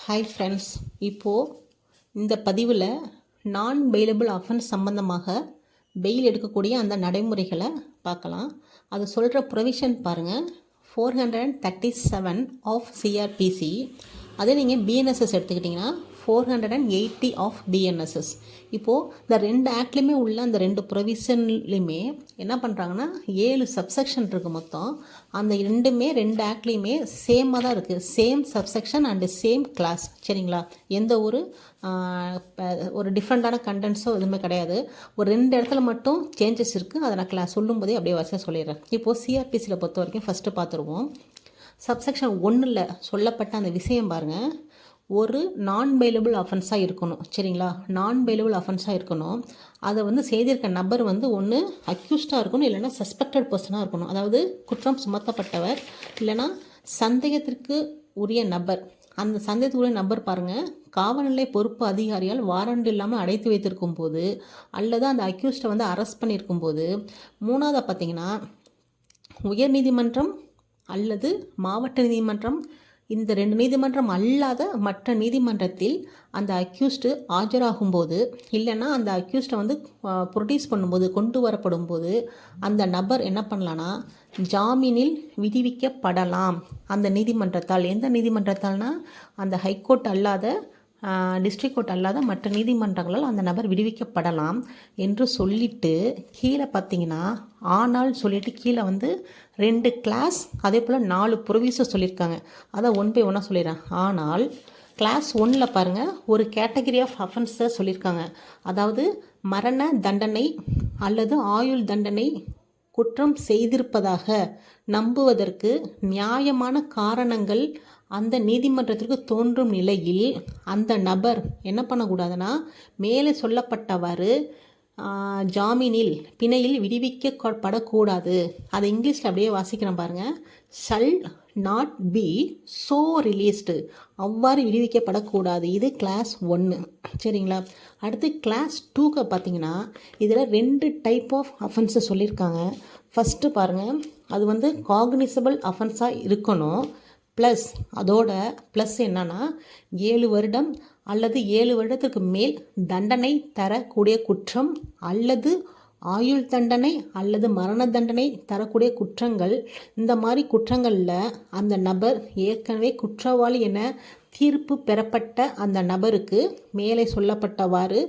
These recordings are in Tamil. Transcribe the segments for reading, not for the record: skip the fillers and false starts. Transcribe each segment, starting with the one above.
ஹாய் ஃப்ரெண்ட்ஸ், இப்போது இந்த பதிவில் நான் பெயிலபிள் அஃபென்ஸ் சம்பந்தமாக பெயில் எடுக்கக்கூடிய அந்த நடைமுறைகளை பார்க்கலாம். அது சொல்கிற ப்ரொவிஷன் பாருங்கள், 437 ஆஃப் சிஆர்பிசி. அதே நீங்கள் பிஎன்எஸ்எஸ் எடுத்துக்கிட்டிங்கன்னா 480 ஆஃப் பிஎன்எஸ்எஸ். இப்போது இந்த ரெண்டு ஆக்ட்லேயுமே உள்ள அந்த ரெண்டு ப்ரொவிஷன்லையுமே என்ன பண்ணுறாங்கன்னா 7 சப்செக்ஷன் இருக்குது மொத்தம். அந்த ரெண்டு ஆக்ட்லேயுமே சேமாக தான் இருக்குது. Same subsection and same class. சரிங்களா? எந்த ஒரு டிஃப்ரெண்ட்டான கண்டென்ட்ஸோ எதுவுமே கிடையாது. ஒரு ரெண்டு இடத்துல மட்டும் சேஞ்சஸ் இருக்குது. அதை நான் சொல்லும்போதே அப்படியே வரிசையாக சொல்லிடுறேன். இப்போது சிஆர்பிசியில் பொறுத்த வரைக்கும் ஃபஸ்ட்டு பார்த்துருவோம். சப்செக்ஷன் 1ல் சொல்லப்பட்ட அந்த விஷயம் பாருங்கள், ஒரு நான் பெயிலபிள் அஃபென்ஸாக இருக்கணும். சரிங்களா? நான் பெயிலபிள் அஃபென்ஸாக இருக்கணும். அதை செய்திருக்க நபர் ஒன்று அக்யூஸ்டாக இருக்கணும், இல்லைனா சஸ்பெக்டட் பர்சனாக இருக்கணும். அதாவது குற்றம் சுமத்தப்பட்டவர் இல்லைனா சந்தேகத்திற்கு உரிய நபர். அந்த சந்தேகத்துக்குரிய நபர் பாருங்கள், காவல்நிலை பொறுப்பு அதிகாரியால் வாரண்ட் இல்லாமல் அடைத்து வைத்திருக்கும் போது, அல்லது அந்த அக்யூஸ்டை அரெஸ்ட் பண்ணியிருக்கும் போது, மூணாவது பார்த்தீங்கன்னா உயர்நீதிமன்றம் அல்லது மாவட்ட நீதிமன்றம், இந்த ரெண்டு நீதிமன்றம் அல்லாத மற்ற நீதிமன்றத்தில் அந்த அக்யூஸ்டு ஆஜராகும்போது, இல்லைன்னா அந்த அக்யூஸ்டை ப்ரொடியூஸ் பண்ணும்போது, கொண்டு வரப்படும் போது அந்த நபர் என்ன பண்ணலான்னா ஜாமீனில் விடுவிக்கப்படலாம் அந்த நீதிமன்றத்தால். எந்த நீதிமன்றத்தால்னா அந்த ஹைகோர்ட் அல்லாத, டிஸ்ட்ரிக்ட் கோர்ட் அல்லாத மற்ற நீதிமன்றங்களால் அந்த நபர் விடுவிக்கப்படலாம் என்று சொல்லிட்டு கீழே பார்த்தீங்கன்னா ஆனால் சொல்லிட்டு கீழே 2 கிளாஸ், அதே போல் 4 ப்ரொவிஷன் சொல்லியிருக்காங்க. அதை ஒன் பை ஒன்னாக சொல்லிடுறேன். ஆனால் கிளாஸ் 1ல் பாருங்கள், ஒரு கேட்டகரி ஆஃப் அஃபென்ஸை சொல்லியிருக்காங்க. அதாவது மரண தண்டனை அல்லது ஆயுள் தண்டனை குற்றம் செய்திருப்பதாக நம்புவதற்கு நியாயமான காரணங்கள் அந்த நீதிமன்றத்திற்கு தோன்றும் நிலையில் அந்த நபர் என்ன பண்ணக்கூடாதுன்னா மேலே சொல்லப்பட்டவாறு ஜாமீனில் பிணையில் விடுவிக்கப்படக்கூடாது. அதை இங்கிலீஷில் அப்படியே வாசிக்கிறேன் பாருங்கள். Shall not be so released, அவ்வாறு விடுவிக்கப்படக்கூடாது. இது கிளாஸ் 1. சரிங்களா? அடுத்து கிளாஸ் 2க்கு பார்த்தீங்கன்னா இதில் 2 டைப் ஆஃப் அஃபென்ஸை சொல்லியிருக்காங்க. ஃபஸ்ட்டு பாருங்கள், அது காக்னிசபிள் அஃபென்ஸாக இருக்கணும். ப்ளஸ் அதோட ப்ளஸ் என்னன்னா 7 வருடம் அல்லது 7 வருடத்துக்கு மேல் தண்டனை தரக்கூடிய குற்றம் அல்லது ஆயுள் தண்டனை அல்லது மரண தண்டனை தரக்கூடிய குற்றங்கள். இந்த மாதிரி குற்றங்களில் அந்த நபர் ஏற்கனவே குற்றவாளி என தீர்ப்பு பெறப்பட்ட அந்த நபருக்கு மேலே சொல்லப்பட்டவாறு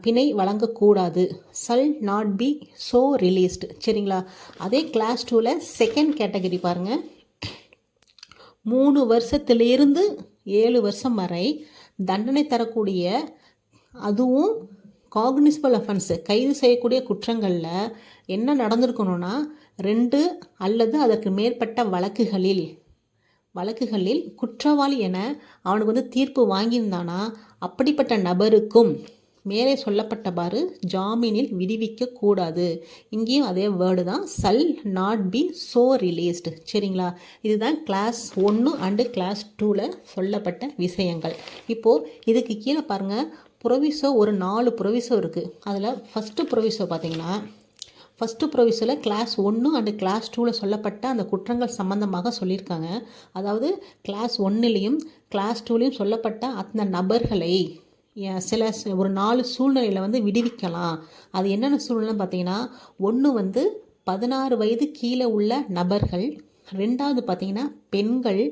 பிணை வழங்கக்கூடாது. Shall not be so released. சரிங்களா? அதே கிளாஸ் 2ல் செகண்ட் கேட்டகரி பாருங்கள், 3 வருஷத்திலிருந்து 7 வருஷம் வரை தண்டனை தரக்கூடிய, அதுவும் காக்னிசபிள் அஃபென்ஸு கைது செய்யக்கூடிய குற்றங்களில் என்ன நடந்திருக்கணும்னா 2 அல்லது அதற்கு மேற்பட்ட வழக்குகளில் குற்றவாளி என அவனுக்கு தீர்ப்பு வாங்கியிருந்தானா அப்படிப்பட்ட நபருக்கும் மேலே சொல்லப்பட்டவாறு ஜாமீனில் விடுவிக்கக்கூடாது. இங்கேயும் அதே வேர்டு தான், shall not be so released. சரிங்களா? இதுதான் கிளாஸ் 1 அண்டு கிளாஸ் 2ல் சொல்லப்பட்ட விஷயங்கள். இப்போது இதுக்கு கீழே பாருங்கள், ப்ரொவிசோ ஒரு 4 ப்ரொவிசோ இருக்குது. அதில் ஃபஸ்ட்டு ப்ரொவிசோ பார்த்தீங்கன்னா, ஃபஸ்ட்டு ப்ரொவிஸில் கிளாஸ் 1 அண்டு கிளாஸ் 2ல் சொல்லப்பட்ட அந்த குற்றங்கள் சம்பந்தமாக சொல்லியிருக்காங்க. அதாவது கிளாஸ் 1லேயும் கிளாஸ் 2லேயும் சொல்லப்பட்ட அந்த நபர்களை ஒரு 4 சூழ்நிலையில் விடுவிக்கலாம். அது என்னென்ன சூழ்நிலை பார்த்தீங்கன்னா, 1 16 வயது கீழே உள்ள நபர்கள், 2வது பார்த்தீங்கன்னா பெண்கள்,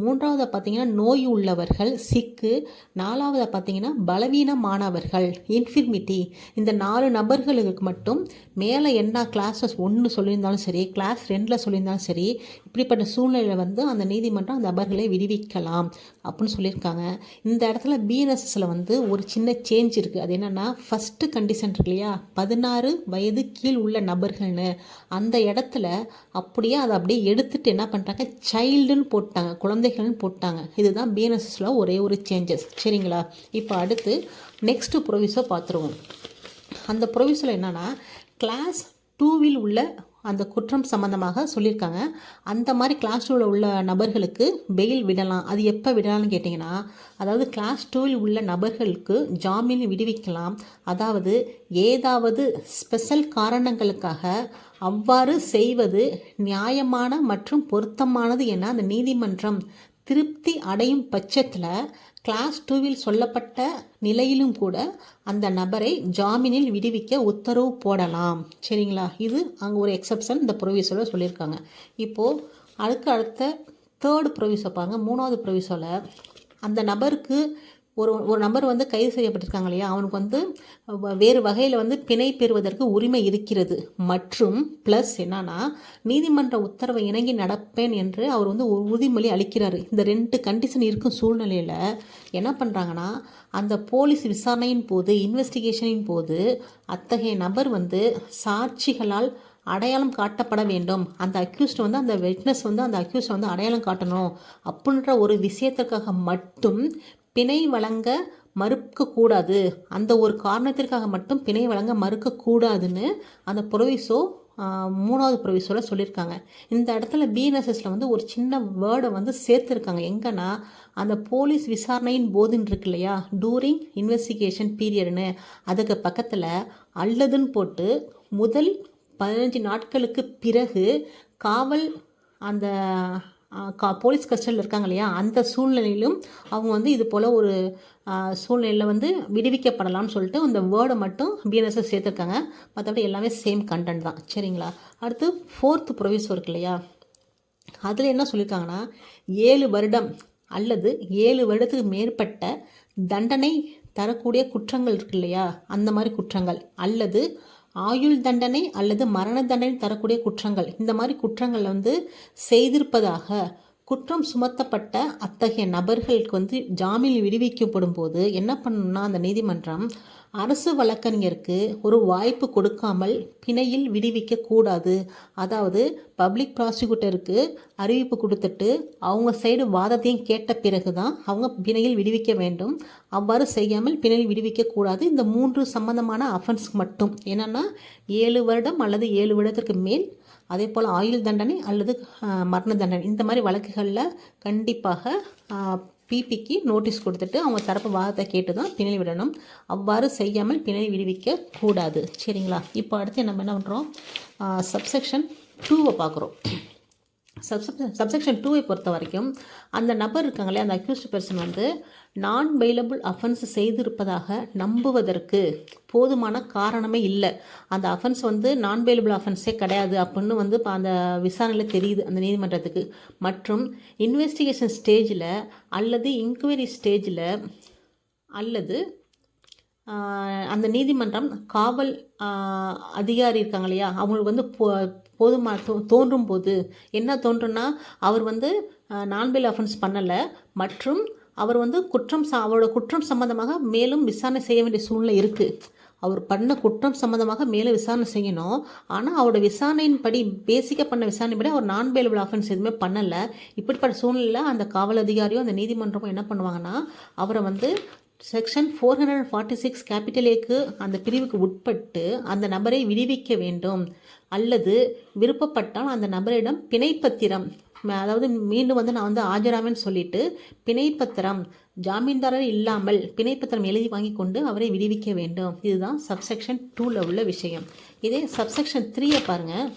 3வது பார்த்தீங்கன்னா நோய் உள்ளவர்கள், சிக்கு, 4வது பார்த்தீங்கன்னா பலவீனமானவர்கள், இன்ஃபிர்மிட்டி. இந்த 4 நபர்களுக்கு மட்டும் மேலே என்ன கிளாஸஸ் 1 சொல்லியிருந்தாலும் சரி, கிளாஸ் 2ல் சொல்லியிருந்தாலும் சரி, இப்படிப்பட்ட சூழ்நிலையில் அந்த நீதிமன்றம் அந்த நபர்களை விடுவிக்கலாம் அப்படின்னு சொல்லியிருக்காங்க. இந்த இடத்துல பிஎன்எஸ்எஸில் ஒரு சின்ன சேஞ்ச் இருக்குது. அது என்னென்னா, ஃபஸ்ட்டு கண்டிஷன் இருக்கு இல்லையா, 16 வயது கீழ் உள்ள நபர்கள்னு, அந்த இடத்துல அதை அப்படியே எடுத்துட்டு என்ன பண்ணுறாங்க, சைல்டுன்னு போட்டாங்க, குழந்தைகள்னு போட்டாங்க. இதுதான் பிஎன்எஸ்எஸில் ஒரே ஒரு சேஞ்சஸ். சரிங்களா? இப்போ அடுத்து நெக்ஸ்ட்டு ப்ரொவிஸோ பார்த்துருவோம். அந்த ப்ரொவிஸில் என்னென்னா, கிளாஸ் 2வில் உள்ள அந்த குற்றம் சம்மந்தமாக சொல்லியிருக்காங்க. அந்த மாதிரி கிளாஸ் 2வில் உள்ள நபர்களுக்கு பெயில் விடலாம். அது எப்போ விடலாம்னு கேட்டிங்கன்னா, அதாவது கிளாஸ் 2வில் உள்ள நபர்களுக்கு ஜாமீன் விடுவிக்கலாம். அதாவது ஏதாவது ஸ்பெஷல் காரணங்களுக்காக அவ்வாறு செய்வது நியாயமான மற்றும் பொருத்தமானது என அந்த நீதிமன்றம் திருப்தி அடையும் பட்சத்தில் கிளாஸ் 2வில் சொல்லப்பட்ட நிலையிலும் கூட அந்த நபரை ஜாமீனில் விடுவிக்க உத்தரவு போடலாம். சரிங்களா? இது அங்கே ஒரு எக்ஸப்ஷன் இந்த ப்ரொவிசோவில் சொல்லியிருக்காங்க. இப்போது அடுத்த தேர்டு ப்ரொவிசோ பாருங்கள். 3வது ப்ரொவிசோவில் அந்த நபருக்கு ஒரு நபர் வந்து கைது செய்யப்பட்டிருக்காங்க இல்லையா, அவனுக்கு வந்து வேறு வகையில் வந்து பிணை பெறுவதற்கு உரிமை இருக்கிறது. மற்றும் ப்ளஸ் என்னன்னா, நீதிமன்ற உத்தரவை இணங்கி நடப்பேன் என்று அவர் வந்து உறுதிமொழி அளிக்கிறாரு. இந்த 2 கண்டிஷன் இருக்கும் சூழ்நிலையில் என்ன பண்ணுறாங்கன்னா, அந்த போலீஸ் விசாரணையின் போது, இன்வெஸ்டிகேஷனின் போது அத்தகைய நபர் வந்து சாட்சிகளால் அடையாளம் காட்டப்பட வேண்டும். அந்த அக்யூஸ்ட் வந்து அந்த விட்னஸ் வந்து அந்த அக்யூஸ்ட் வந்து அடையாளம் காட்டணும் அப்படின்ற ஒரு விஷயத்திற்காக மட்டும் பிணை வழங்க மறுக்கக்கூடாது. அந்த ஒரு காரணத்திற்காக மட்டும் பிணை வழங்க மறுக்கக்கூடாதுன்னு அந்த ப்ரொவிசோ 3வது ப்ரொவிசோவில் சொல்லியிருக்காங்க. இந்த இடத்துல பிஎன்எஸ்எஸில் வந்து ஒரு சின்ன வேர்டை வந்து சேர்த்துருக்காங்க. எங்கன்னா, அந்த போலீஸ் விசாரணையின் போதுன்னு இருக்கு இல்லையா, டூரிங் இன்வெஸ்டிகேஷன் பீரியட்னு, அதுக்கு பக்கத்தில் அல்லதுன்னு போட்டு முதல் 15 நாட்களுக்கு பிறகு காவல் அந்த போலீஸ் கஸ்டடியில் இருக்காங்க இல்லையா, அந்த சூழ்நிலையிலும் அவங்க வந்து இது போல் ஒரு சூழ்நிலையில் வந்து விடுவிக்கப்படலாம்னு சொல்லிட்டு அந்த வேர்டை மட்டும் பிஎன்எஸ்எஸ் சேர்த்துருக்காங்க. மற்றபடி எல்லாமே சேம் கண்டென்ட் தான். சரிங்களா? அடுத்து 4th ப்ரொவிசோ இருக்கு இல்லையா, அதில் என்ன சொல்லியிருக்காங்கன்னா, 7 வருடம் அல்லது 7 வருடத்துக்கு மேற்பட்ட தண்டனை தரக்கூடிய குற்றங்கள் இருக்கு இல்லையா, அந்த மாதிரி குற்றங்கள், அல்லது ஆயுள் தண்டனை அல்லது மரண தண்டனை தரக்கூடிய குற்றங்கள், இந்த மாதிரி குற்றங்கள் வந்து செய்திருப்பதாக குற்றம் சுமத்தப்பட்ட அத்தகைய நபர்களுக்கு வந்து ஜாமீனில் விடுவிக்கப்படும் போது என்ன பண்ணணும்னா, அந்த நீதிமன்றம் அரசு வழக்கறிஞருக்கு ஒரு வாய்ப்பு கொடுக்காமல் பிணையில் விடுவிக்க கூடாது. அதாவது பப்ளிக் ப்ராசிக்யூட்டருக்கு அறிவிப்பு கொடுத்துட்டு அவங்க சைடு வாதத்தையும் கேட்ட பிறகு தான் அவங்க பிணையில் விடுவிக்க வேண்டும். அவ்வாறு செய்யாமல் பிணையில் விடுவிக்கக்கூடாது. இந்த 3 சம்பந்தமான அஃபென்ஸ்க்கு மட்டும். என்னென்னா 7 வருடம் அல்லது 7 வருடத்திற்கு மேல், அதே போல் ஆயுள் தண்டனை அல்லது மரண தண்டனை, இந்த மாதிரி வழக்குகளில் கண்டிப்பாக பிபிக்கு நோட்டீஸ் கொடுத்துட்டு அவங்க தரப்பு வாதத்தை கேட்டு தான் பிணையில் விடணும். அவ்வாறு செய்யாமல் பிணையில் விடுவிக்க கூடாது. சரிங்களா? இப்போ அடுத்து நம்ம என்ன பண்ணுறோம், சப்செக்ஷன் 2வை பார்க்குறோம். சப்செக்ஷன் 2வை பொறுத்த வரைக்கும் அந்த நபர் இருக்காங்களே, அந்த அக்யூஸ்ட் பர்சன் வந்து நான் பெயிலபிள் அஃபென்ஸ் செய்திருப்பதாக நம்புவதற்கு போதுமான காரணமே இல்லை. அந்த அஃபென்ஸ் வந்து நான் பெயிலபிள் அஃபென்ஸே கிடையாது அப்படின்னு வந்து இப்போ அந்த விசாரணையில் தெரியுது அந்த நீதிமன்றத்துக்கு. மற்றும் இன்வெஸ்டிகேஷன் ஸ்டேஜில் அல்லது இன்குவரி ஸ்டேஜில் அல்லது அந்த நீதிமன்றம் காவல் அதிகாரி இருக்காங்க இல்லையா, அவங்களுக்கு வந்து தோன்றும் போது என்ன தோன்றும்னா, அவர் வந்து நான் பெயில் அஃபென்ஸ் பண்ணலை மற்றும் அவர் வந்து அவரோட குற்றம் சம்மந்தமாக மேலும் விசாரணை செய்ய வேண்டிய சூழ்நிலை இருக்குது. அவர் பண்ண குற்றம் சம்மந்தமாக மேலே விசாரணை செய்யணும். ஆனால் அவரோட விசாரணையின் படி, பேசிக்காக பண்ண விசாரணைப்படி அவர் நான் பெயிலபிள் அஃபென்ஸ் எதுவுமே பண்ணலை. இப்படிப்பட்ட சூழ்நிலையில் அந்த காவல் அதிகாரியோ அந்த நீதிமன்றமோ என்ன பண்ணுவாங்கன்னா, அவரை வந்து செக்ஷன் 446 கேபிட்டல் ஏக்கு அந்த பிரிவுக்கு உட்பட்டு அந்த நபரை விடுவிக்க வேண்டும். அல்லது விருப்பப்பட்டால் அந்த நபரிடம் பிணைப்பத்திரம், அதாவது மீண்டும் வந்து நான் வந்து ஆஜராவேன்னு சொல்லிட்டு பிணைப்பத்திரம், ஜாமீன்தாரர் இல்லாமல் பிணைப்பத்திரம் எழுதி வாங்கி கொண்டு அவரை விடுவிக்க வேண்டும். இதுதான் சப்செக்ஷன் 2ல் உள்ள விஷயம். இதே சப்செக்ஷன் 3யை பாருங்கள்.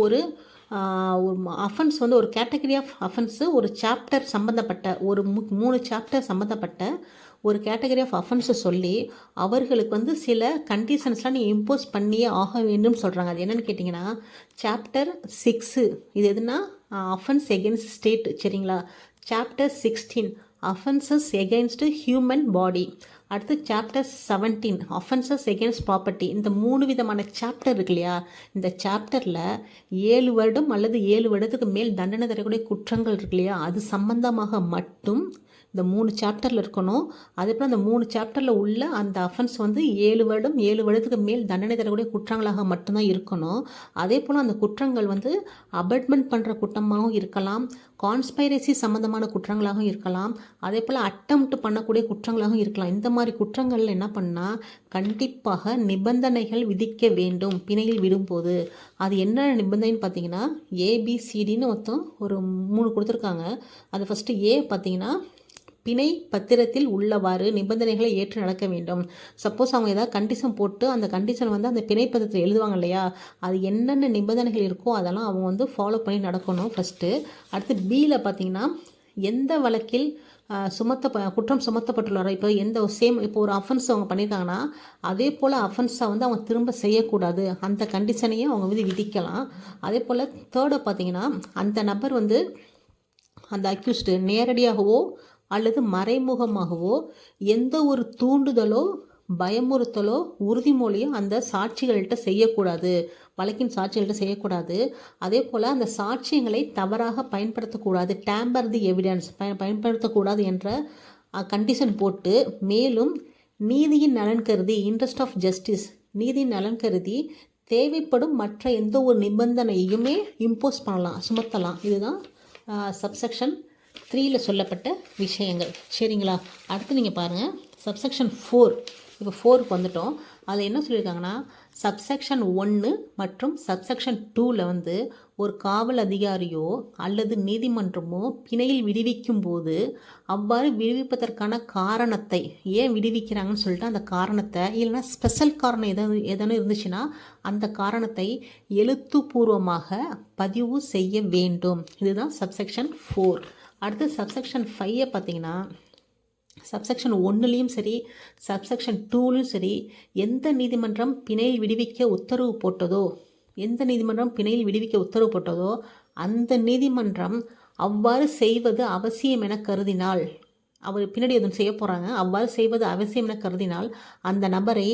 ஒரு அஃபென்ஸ் வந்து ஒரு கேட்டகரி ஆஃப் அஃபென்ஸு, ஒரு சாப்டர் சம்மந்தப்பட்ட ஒரு 3 சாப்டர் சம்மந்தப்பட்ட ஒரு கேட்டகரி ஆஃப் அஃபென்ஸை சொல்லி அவர்களுக்கு வந்து சில கண்டிஷன்ஸ்லாம் நீங்கள் இம்போஸ் பண்ணியே ஆக வேண்டும் சொல்கிறாங்க. அது என்னென்னு கேட்டிங்கன்னா, சாப்டர் 6 இது எதுனா அஃபென்ஸ் எகென்ஸ்ட் ஸ்டேட். சரிங்களா? Chapter 16 offences against human body. அடுத்து சாப்டர் 17 அஃபென்சஸ் எகென்ஸ்ட் ப்ராப்பர்ட்டி. இந்த 3 விதமான சாப்டர் இருக்கு இல்லையா, இந்த சாப்டரில் 7 வருடம் அல்லது 7 வருடத்துக்கு மேல் தண்டனை தரக்கூடிய குற்றங்கள் இருக்கு இல்லையா, அது சம்பந்தமாக மட்டும் இந்த 3 சாப்டரில் இருக்கணும். அதேபோல் அந்த 3 சாப்டரில் உள்ள அந்த அஃபென்ஸ் வந்து 7 வருடம் 7 வருடத்துக்கு மேல் தண்டனை தரக்கூடிய குற்றங்களாக மட்டும்தான் இருக்கணும். அதே போல் அந்த குற்றங்கள் வந்து அபட்மெண்ட் பண்ணுற குற்றமாகவும் இருக்கலாம், கான்ஸ்பைரசி சம்மந்தமான குற்றங்களாகவும் இருக்கலாம், அதே போல் அட்டெம்ப்ட் பண்ணக்கூடிய குற்றங்களாகவும் இருக்கலாம். இந்த மாதிரி குற்றங்களில் என்ன பண்ணால் கண்டிப்பாக நிபந்தனைகள் விதிக்க வேண்டும் பிணையில் விடும்போது. அது என்ன நிபந்தனைன்னு பார்த்தீங்கன்னா, ஏபிசிடின்னு ஒரு 3 கொடுத்துருக்காங்க. அது ஃபஸ்ட்டு ஏ பார்த்தீங்கன்னா, பிணை பத்திரத்தில் உள்ளவாறு நிபந்தனைகளை ஏற்று நடக்க வேண்டும். சப்போஸ் அவங்க ஏதாவது கண்டிஷன் போட்டு அந்த கண்டிஷன் வந்து அந்த பிணை பத்திரத்தில் எழுதுவாங்க இல்லையா, அது என்னென்ன நிபந்தனைகள் இருக்கோ அதெல்லாம் அவங்க வந்து ஃபாலோ பண்ணி நடக்கணும் ஃபஸ்ட்டு. அடுத்து பியில் பார்த்தீங்கன்னா, எந்த வழக்கில் குற்றம் சுமத்தப்பட்டுள்ளாரோ, இப்போ இப்போ ஒரு அஃபென்ஸ் அவங்க பண்ணியிருக்காங்கன்னா அதே போல் அஃபென்ஸை வந்து அவங்க திரும்ப செய்யக்கூடாது, அந்த கண்டிஷனையும் அவங்க வந்து விதிக்கலாம். அதே போல் தேர்டை பார்த்தீங்கன்னா, அந்த நபர் வந்து அந்த அக்யூஸ்டு நேரடியாகவோ அல்லது மறைமுகமாகவோ எந்த ஒரு தூண்டுதலோ பயமுறுத்தலோ உறுதிமொழியோ அந்த சாட்சிகள்கிட்ட செய்யக்கூடாது, வழக்கின் சாட்சிகள்கிட்ட செய்யக்கூடாது. அதே போல் அந்த சாட்சியங்களை தவறாக பயன்படுத்தக்கூடாது, டேம்பர் தி எவிடன்ஸ் பயன்படுத்தக்கூடாது என்ற கண்டிஷன் போட்டு, மேலும் நீதியின் நலன் கருதி, இன்ட்ரெஸ்ட் ஆஃப் ஜஸ்டிஸ், நீதியின் நலன் கருதி தேவைப்படும் மற்ற எந்த ஒரு நிபந்தனையுமே இம்போஸ் பண்ணலாம், சுமத்தலாம். இதுதான் சப்செக்ஷன் 3ல் சொல்லப்பட்ட விஷயங்கள். சரிங்களா? அடுத்து நீங்கள் பாருங்கள் சப்செக்ஷன் 4. இப்போ 4க்கு வந்துட்டோம். அதில் என்ன சொல்லியிருக்காங்கன்னா, சப்செக்ஷன் 1 மற்றும் சப்செக்ஷன் 2ல் வந்து ஒரு காவல் அதிகாரியோ அல்லது நீதிமன்றமோ பிணையில் விடுவிக்கும் போது அவ்வாறு விடுவிப்பதற்கான காரணத்தை, ஏன் விடுவிக்கிறாங்கன்னு சொல்லிட்டு அந்த காரணத்தை, இல்லைன்னா ஸ்பெஷல் காரணம் எதனும் இருந்துச்சுன்னா அந்த காரணத்தை எழுத்துப்பூர்வமாக பதிவு செய்ய வேண்டும். இதுதான் சப்செக்ஷன் 4. அடுத்து சப்செக்ஷன் 5 பார்த்தீங்கன்னா, சப்செக்ஷன் 1லேயும் சரி சப்செக்ஷன் 2லையும் சரி எந்த நீதிமன்றம் பிணையில் விடுவிக்க உத்தரவு போட்டதோ அந்த நீதிமன்றம் அவ்வாறு செய்வது அவசியம் என கருதினால், அவர் பின்னாடி எதுவும் செய்ய போகிறாங்க, அவ்வாறு செய்வது அவசியம் என கருதினால் அந்த நபரை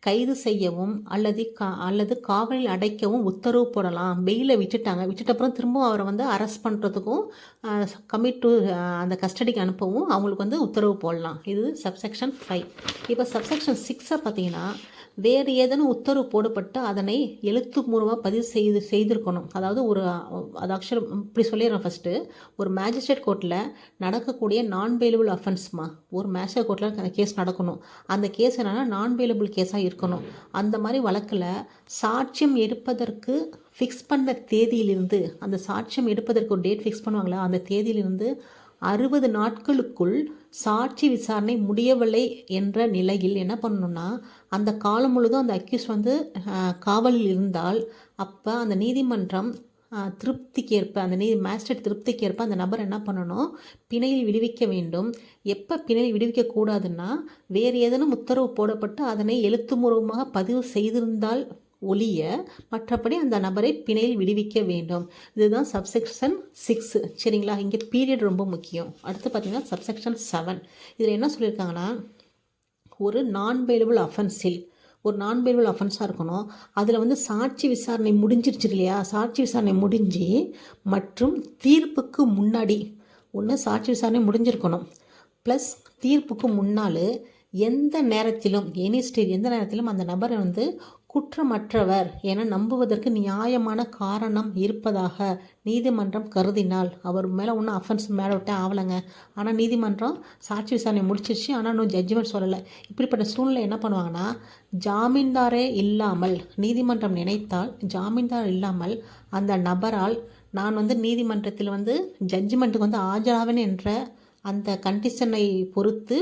கைது செய்யவும் அல்லது காவலில் அடைக்கவும் உத்தரவு போடலாம். பெயிலில் விட்டுட்டப்புறம் திரும்பவும் அவரை வந்து அரெஸ்ட் பண்ணுறதுக்கும் கமிட் டு அந்த கஸ்டடிக்கு அனுப்பவும் அவங்களுக்கு வந்து உத்தரவு போடலாம். இது சப்செக்ஷன் 5. இப்போ சப்செக்ஷன் 6 பார்த்தீங்கன்னா, வேறு ஏதேனும் உத்தரவு போடப்பட்டு அதனை எழுத்துப்பூர்வமாக பதிவு செய்திருக்கணும். அதாவது அது ஆக்சுவலி இப்படி சொல்லிடுறேன். ஃபஸ்ட்டு ஒரு மேஜிஸ்ட்ரேட் கோர்ட்டில் நடக்கக்கூடிய நான் பெயிலபிள் அஃபென்ஸ்மா, ஒரு மேஜிஸ்ட்ரேட் கோர்ட்டில் கேஸ் நடக்கணும். அந்த கேஸ் என்னென்னா நான் பெயிலபிள் கேஸாக இருக்கணும். அந்த மாதிரி வழக்கில் சாட்சியம் எடுப்பதற்கு ஃபிக்ஸ் பண்ண தேதியிலிருந்து, அந்த சாட்சியம் எடுப்பதற்கு ஒரு டேட் ஃபிக்ஸ் பண்ணுவாங்களா, அந்த தேதியிலிருந்து 60 நாட்களுக்குள் சாட்சி விசாரணை முடியவில்லை என்ற நிலையில் என்ன பண்ணணும்னா, அந்த காலம் முழுதும் அந்த அக்யூஸ் வந்து காவலில் இருந்தால் அப்போ அந்த நீதிமன்றம் திருப்திக்கேற்ப, அந்த மேஜிஸ்ட்ரேட் திருப்திக்கேற்ப அந்த நபர் என்ன பண்ணணும், பிணையில் விடுவிக்க வேண்டும். எப்போ பிணையில் விடுவிக்கக்கூடாதுன்னா, வேறு ஏதேனும் உத்தரவு போடப்பட்டு அதனை எழுத்துப்பூர்வமாக பதிவு செய்திருந்தால் ஒழிய மற்றபடி அந்த நபரை பிணையில் விடுவிக்க வேண்டும். இதுதான் சப்செக்ஷன் 6. சரிங்களா? இங்கே பீரியட் ரொம்ப முக்கியம். அடுத்து பார்த்தீங்கன்னா சப்செக்ஷன் 7. இதில் என்ன சொல்லியிருக்காங்கன்னா, ஒரு நான் பெயிலபிள் அஃபென்ஸில், ஒரு நான் பெயிலபிள் அஃபென்ஸாக இருக்கணும். அதில் வந்து சாட்சி விசாரணை முடிஞ்சிருச்சு இல்லையா, சாட்சி விசாரணை முடிஞ்சு மற்றும் தீர்ப்புக்கு முன்னாடி, ஒன்று சாட்சி விசாரணை முடிஞ்சிருக்கணும், ப்ளஸ் தீர்ப்புக்கு முன்னால் எந்த நேரத்திலும் எந்த நேரத்திலும் அந்த நபரை வந்து குற்றமற்றவர் என நம்புவதற்கு நியாயமான காரணம் இருப்பதாக நீதிமன்றம் கருதினால், அவர் மேலே ஒன்றும் அஃபென்ஸ் மேலே விட்டே ஆகலைங்க, ஆனால் நீதிமன்றம் சாட்சி விசாரணை முடிச்சிருச்சு, ஆனால் இன்னும் ஜட்ஜ்மெண்ட் சொல்லலை. இப்படிப்பட்ட சூழ்நிலை என்ன பண்ணுவாங்கன்னா, ஜாமீன்தாரே இல்லாமல், நீதிமன்றம் நினைத்தால் ஜாமீன்தார் இல்லாமல் அந்த நபரால் நான் வந்து நீதிமன்றத்தில் வந்து ஜட்ஜ்மெண்ட்டுக்கு வந்து ஆஜராவேன் என்ற அந்த கண்டிஷனை பொறுத்து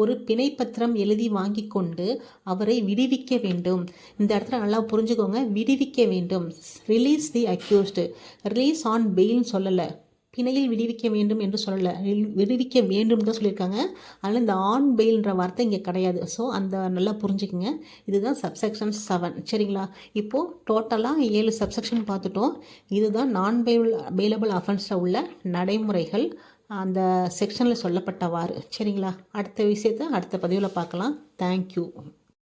ஒரு பிணைப்பத்திரம் எழுதி வாங்கி கொண்டு அவரை விடுவிக்க வேண்டும். இந்த இடத்துல நல்லா புரிஞ்சுக்கோங்க, விடுவிக்க வேண்டும். Release the accused, release on பெயில்னு சொல்லலை, பிணையில் விடுவிக்க வேண்டும் என்று சொல்லலை, விடுவிக்க வேண்டும் தான் சொல்லியிருக்காங்க. அதனால் இந்த ஆன் பெயில்ன்ற வார்த்தை இங்கே கிடையாது. ஸோ அந்த நல்லா புரிஞ்சுக்குங்க. இதுதான் சப்செக்ஷன் 7. சரிங்களா? இப்போது டோட்டலாக 7 சப்செக்ஷன் பார்த்துட்டோம். இதுதான் நான் பெயிலபிள் அஃபென்ஸில் உள்ள நடைமுறைகள் அந்த செக்ஷனில் சொல்லப்பட்டவாறு. சரிங்களா? அடுத்த விஷயத்தை அடுத்த பதிவில் பார்க்கலாம். தேங்க்யூ.